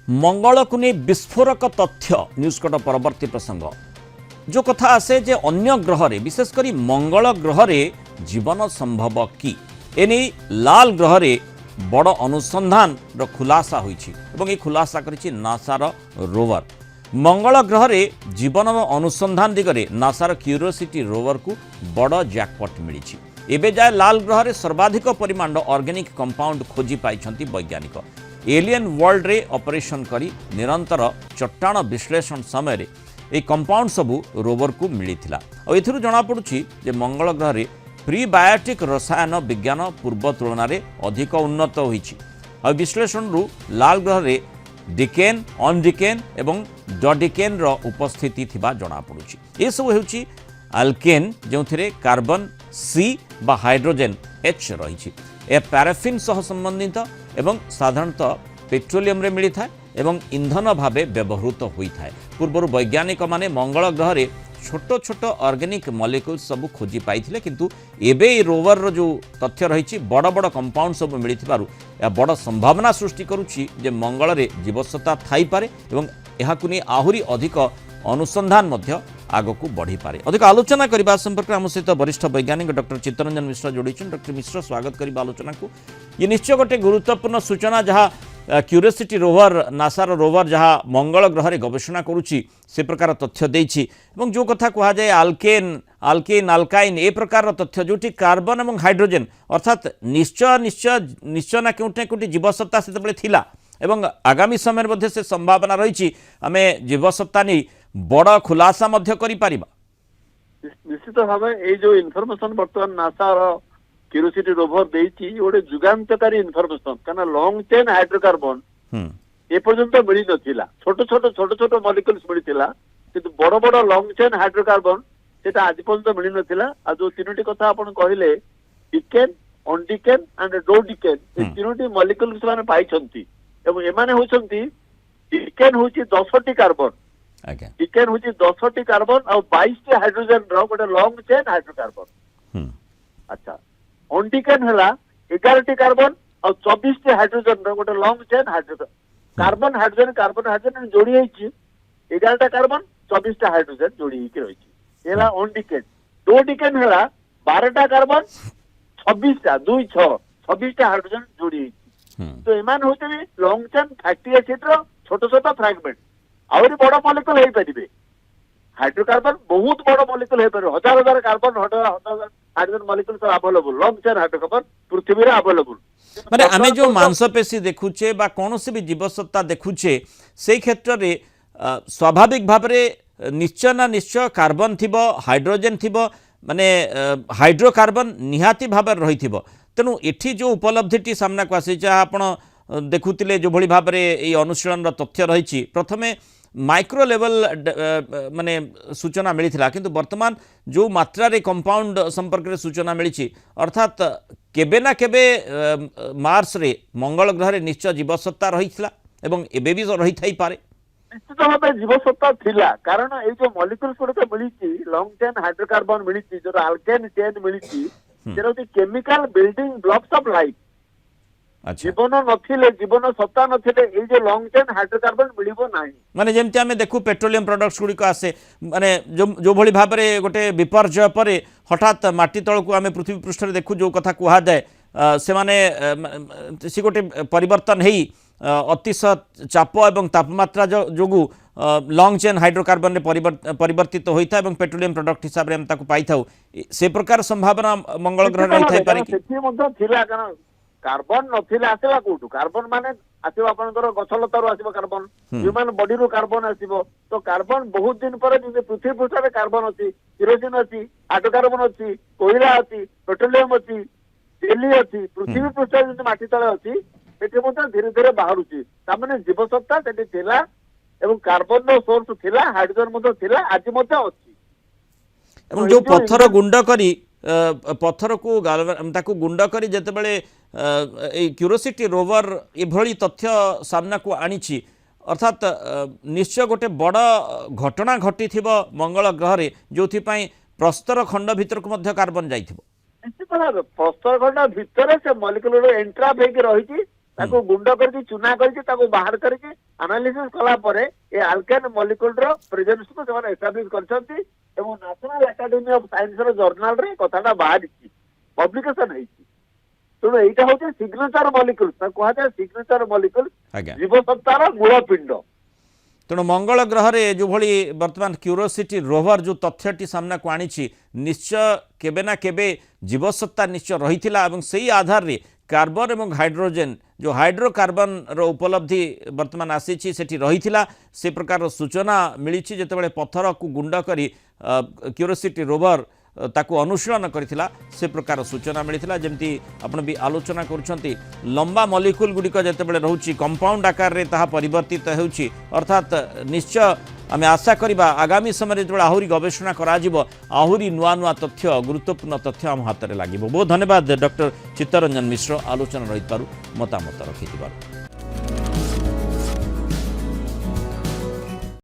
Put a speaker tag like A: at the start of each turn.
A: मंगल को नहीं विस्फोरक तथ्य न्यूज कट परवर्ती प्रसंग जो कथा आसे जे अन्य ग्रह रे विशेषकर मंगल ग्रह रे जीवन संभव कि एने लाल ग्रह रे बड़ अनुसंधान रो खुलासा होईछि एवं ए खुलासा करिछि नासार रोवर मंगल ग्रह रे जीवन अनुसंधान दिगरे नासार क्यूरियोसिटी रोवर को बड़ जैकपॉट मिलिछि एबे जाय लाल ग्रह रे सर्वाधिक परिमाण ऑर्गेनिक कंपाउंड खोजी पाइछंती वैज्ञानिक एलियन वर्ल्ड रे ऑपरेशन करी निरंतर चट्टाण विश्लेषण समय ए कंपाउंड सबू रोवर को मिलिथिला और एथिरु जणा पडुछि जे मंगल ग्रह रे प्रीबायोटिक रसायन विज्ञान पूर्व तुलना रे अधिक उन्नत होईछि और विश्लेषण रु लाल ग्रह रे डिकेन अनडिकेन एवं डडिकेन रो उपस्थिति थिबा जणा पडुछि ए सब हेउछि अल्केन जोंथिरे कार्बन सी बा हाइड्रोजन एच रहिछि ए पैराफिन सह संबंधित एवं साधारणतः पेट्रोलियम रे मिली थाए एवं इंधन भावे व्यवहृत होई थाए पूर्व वैज्ञानिक माने मंगल ग्रह रे छोट छोट ऑर्गेनिक मॉलिक्यूल्स सब खोजी पाइथिले किंतु एबे रोवर रो जो तथ्य रहिछि बड़ बड़ कंपाउंड सब मिलिथिबारु या बड़ संभावना सृष्टि करूछि जे मंगल रे जीवसत्ता थाई पारे एवं एहाकु नि आहुरी अधिक अनुसंधान मध्य आग को बढ़ी पारे अधिक आलोचना करने संपर्क आम सहित वरिष्ठ वैज्ञानिक डॉक्टर चित्तरंजन मिश्र जोड़ी डॉक्टर मिश्र स्वागत करिबा आलोचना को ये निश्चय गोटे गुरुत्वपूर्ण सूचना जहाँ क्यूरियोसिटी रोवर नासार रोवर जहाँ मंगल ग्रह रे गवेषणा करुच्ची से प्रकार तथ्य देछि एवं जो कथा कहा जाए आल्केन आल्केन आल्काइन ए प्रकार तथ्य जोटी कार्बन एवं हाइड्रोजन अर्थात निश्चय निश्चय निश्चय ना केउटे कोटी जीवसत्ता सेतबेले थिला एवं आगामी समय मध्ये से संभावना रही आमे जीवसत्ता नहीं बड़ खुलासा मध्य करि पारिबा
B: निश्चित भाव ये जो इनफॉरमेशन बर्तमान नासार क्यूरियोसिटी रोवर देइछि गोटे जुगांतकारी इनफॉरमेशन कारण लॉन्ग चेन हाइड्रोकार्बन ए पर्यंत मिली नथिला छोट छोट मॉलिक्यूल्स मिलिथिला किंतु बड़ बड़ लॉन्ग चेन हाइड्रोकार्बन सेटा आज पर्यंत मिली नथिला आ जो तीनोटी कथा आपण कहले डिकेन अनडिकेन एंड डोडिकेन ए तीनोटी मॉलिक्यूल्स माने पाइछंती एवं एमाने होछंती डिकेन होछि 10 टी कार्बन डिकेन होछि 10 टी कार्बन और 22 टी हाइड्रोजन रो गोटे लॉन्ग चेन हाइड्रोकार्बन अच्छा अनडिकेन हला 11 टी कार्बन और 24 टी हाइड्रोजन रो गोटे long chain hydrogen carbon hydrogen जोड़ी होइछि 11 टा कार्बन 24 टा हाइड्रोजन जोड़ी होइके रहिछि एला अनडिकेन डोडिकेन हला 12 टा कार्बन 26 टा 2 6 26 टा हाइड्रोजन जोड़ी होइछि तो एमान होते लॉन्ग चेन फैटी एसिड रो छोट छोट फ्रैगमेंट आउरी बड़ मॉलिक्यूल हे परिबे हाइड्रोकार्बन बहुत बड़ मॉलिक्यूल हे परिबे हजार हजार कार्बन हजार hydrogen molecules are available long chain hydrocarbon पृथ्वी रे अवेलेबल
A: माने आमे जो मांसपेशी देखुचे बा कोनोसी भी जीवसत्ता देखुचे सेई क्षेत्र रे स्वाभाविक भाव रे निश्चय ना निश्चय कार्बन थिबो हाइड्रोजन थिबो माने हाइड्रोकार्बन निहाती भाव रहिथिबो तेणु एठी जो उपलब्धिटी सामना को आसी जहाँ आपण देखुतिले जो भली भाव रे ए अनुशीलन तथ्य रही प्रथमे माइक्रो लेवल माने सूचना मिली किंतु वर्तमान जो मात्रा रे कंपाउंड संपर्क रे सूचना मिली अर्थात केबे ना केबे मार्स रे मंगल ग्रह रे निश्चय जीवसत्ता रही एवं एबे भी रही थाई पारे
B: निश्चित भाव जीवसत्ता थिला कारण ए जो मॉलिक्यूल्स गुड़िक मिली लॉन्ग चेन हाइड्रोकार्बन मिली जो अल्केन चेन मिली chemical building blocks of life जीवन नथिले जीवन सत्ता नथिले ए जे लॉन्ग चेन हाइड्रोकार्बन मिलिबो नाही
A: माने जेमति हमें देखु पेट्रोलियम प्रोडक्ट्स गुडी को आसे माने जो भली भाव रे गोटे विपर्जय परे हठात माटी तळ को हमें पृथ्वी पृष्ठ रे देखु जो कथा कुहा जाय से माने सी गोटे परिवर्तन हेई अतिशय चाप एवं तापमात्रा जोगु लॉन्ग चेन हाइड्रोकार्बन रे परिवर्तित होता है पेट्रोलियम प्रोडक्ट हिसाब रे हम ताकु पाई थाउ से प्रकार संभावना मंगल ग्रह रही थाई पारे
B: सेठी मध्ये थिला कारण कार्बन नथिला आसेला कोठु कार्बन माने आसीबो आपनकर गछलतारो आसीबो कार्बन ह्यूमन बॉडी रो कार्बन आसीबो तो कार्बन बहुत दिन पर जे पृथ्वी पृष्ठ रे कार्बन अछि केरोसिन अछि हाइड्रोकार्बन अछि कोयला अछि पेट्रोलियम अछि तेल अछि पृथ्वी पृष्ठ जे माटी तळे अछि सेठी मध्ये धीरे धीरे बाहरुछि तामाने जीवसत्ता सेठी थिला एवं कार्बन रो सोर्स थिला हाइड्रोजन मध्ये थिला आज मध्ये अछि
A: एवं जो पत्थर गुंड करी पत्थर को ताकू गुंड करी जेते बेले क्यूरियोसिटी रोवर एभली तथ्य सामना को आनीछि अर्थात निश्चय गोटे बड़ घटना घटी थिबो मंगल ग्रह रे जोथि पई प्रस्तर खंड भीतर को मध्य कार्बन जाइथिबो
B: निश्चित भाव प्रस्तर खंड भीतर से मॉलिक्यूल एंट्राप हेकि रहिछि ତାକୁ ଗୁଣ୍ଡ କରିକି ଚୁନା କରିକି ତାକୁ ବାହାର କରିକି ଆନାଲିସିସ୍ କଲା ପରେ ଏ ଆଲକେନ୍ ମଲିକ୍ୟୁଲର ପ୍ରେଜେନ୍ସକୁ ସେମାନେ ଏଷ୍ଟାବ୍ଲିଶ କରିଛନ୍ତି ଏବଂ ନ୍ୟାସନାଲ ଏକାଡେମୀ ଅଫ ସାଇନ୍ସର ଜର୍ନାଲରେ କଥାଟା ବାହାରିଛି, ପବ୍ଲିକେସନ ହେଇଛି। ତେଣୁ ଏଇଟା ହଉଛି ସିଗ୍ନେଚର ମଲିକ୍ୟୁଲ, ତାକୁ କୁହାଯାଏ ସିଗ୍ନେଚର ମଲିକ୍ୟୁଲ, ଜୀବସତ୍ତାର ମୂଳ ପିଣ୍ଡ।
A: ତେଣୁ ମଙ୍ଗଳ ଗ୍ରହରେ ଯେଉଁଭଳି ବର୍ତ୍ତମାନ କ୍ୟୁରୋସିଟି ରୋଭର ଯେଉଁ ତଥ୍ୟଟି ସାମ୍ନାକୁ ଆଣିଛି, ନିଶ୍ଚୟ କେବେ ନା କେବେ ଜୀବସତ୍ତା ନିଶ୍ଚୟ ରହିଥିଲା ଏବଂ ସେହି ଆଧାରରେ कार्बन और हाइड्रोजेन जो हाइड्रोकार्बन उपलब्धि वर्तमान आसी सेठी रहीथिला से प्रकार सूचना मिली जितेबाला पत्थर को गुंड कर क्यूरोसिटी रोवर ताकू अनुशीलन करथिला से प्रकार सूचना मिलता जमती आपण भी आलोचना करुछंती लंबा मॉलिक्यूल गुड़िक जितेबाला रोची कंपाउंड आकार रे ताहा परिवर्तित होउची अर्थात निश्चय आम आशा करवा आगामी समय जो आहरी गवेषणा आहरी नुआ नुआ तथ्य गुरुत्वपूर्ण तथ्य आम हाथ में लगे। बहुत धन्यवाद डॉक्टर चित्तरंजन मिश्र आलोचना रही मतामत रखि।